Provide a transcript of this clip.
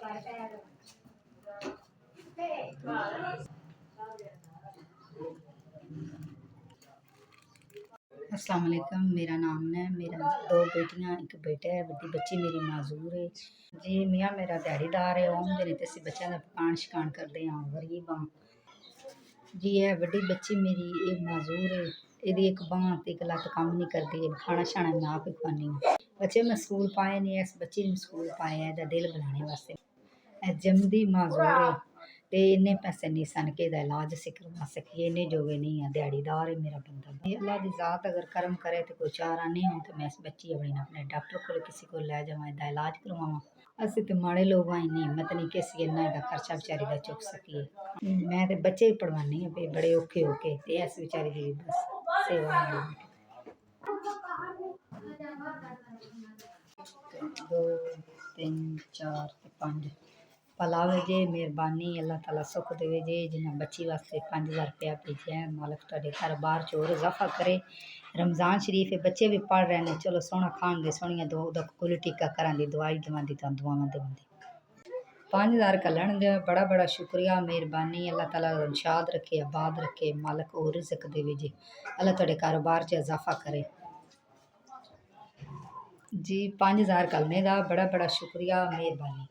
अस्सलाम वालेकुम। मेरा नाम है, मेरा दो बेटियां एक बेटा है। बड़ी बच्ची मेरी माजूर है जी। मियाँ मेरा दिहाड़ीदार है। आउंदे ने ते असीं बच्चों का पकान शकान करते हाँ। गरीब हाँ जी। है बड़ी बच्ची मेरी ये माजूर है। ਇਹਦੀ एक बांह ते एक लत्त काम नहीं करती है। खाना शाना मैं आप ही खुआनी हूँ। बच्चे मैं स्कूल पाए नहीं, इस बच्चे ने स्कूल पाए है दिल बनाने वास्ते। जमदी माजूर है ते इन्ने पैसे नहीं सन कि इलाज असीं करवा सकीए। इन्ने जोगे नहीं है। दिहाड़ीदार है मेरा बंदा। अल्लाह दी जात अगर कर्म करे तो कोई चारा नहीं हो तो मैं इस बच्ची अपने डॉक्टर को किसी को लै जावां, इसदा इलाज करवावां। असीं ते माड़े लोग हाँ, इन्नी हिम्मत नहीं कि असीं इन्ना दा खर्चा बेचारी दा चुक सकीए। मैं ते बच्चे ही पढ़वानी हाँ पे बड़े औखे होके ते इस बेचारी दी बस सेवा दो तीन चार ते पंज भलावे जे मेहरबानी अल्लाह ताला सुख देवे जे। जिन्हें बच्ची वास्ते 5000 रुपया भेजा है, मालक तुहाडे घर बार च होर इजाफा करे। रमज़ान शरीफ है, बच्चे भी पढ़ रहे हैं। चलो सोहना खान दे, सोहनिया दो कुल टीका करां दी, दवाई दवां दी, दुआवां देवां। 5000 कलण दे बड़ा बड़ा शुक्रिया, मेहरबानी। अल्लाह ताला शाद रखे, आबाद रखे, मालक और रिज़्क देवे जी। अल्लाह तुहाडे कारोबार च इजाफा करे जी। 5000 कलने का बड़ा बड़ा शुक्रिया, मेहरबानी।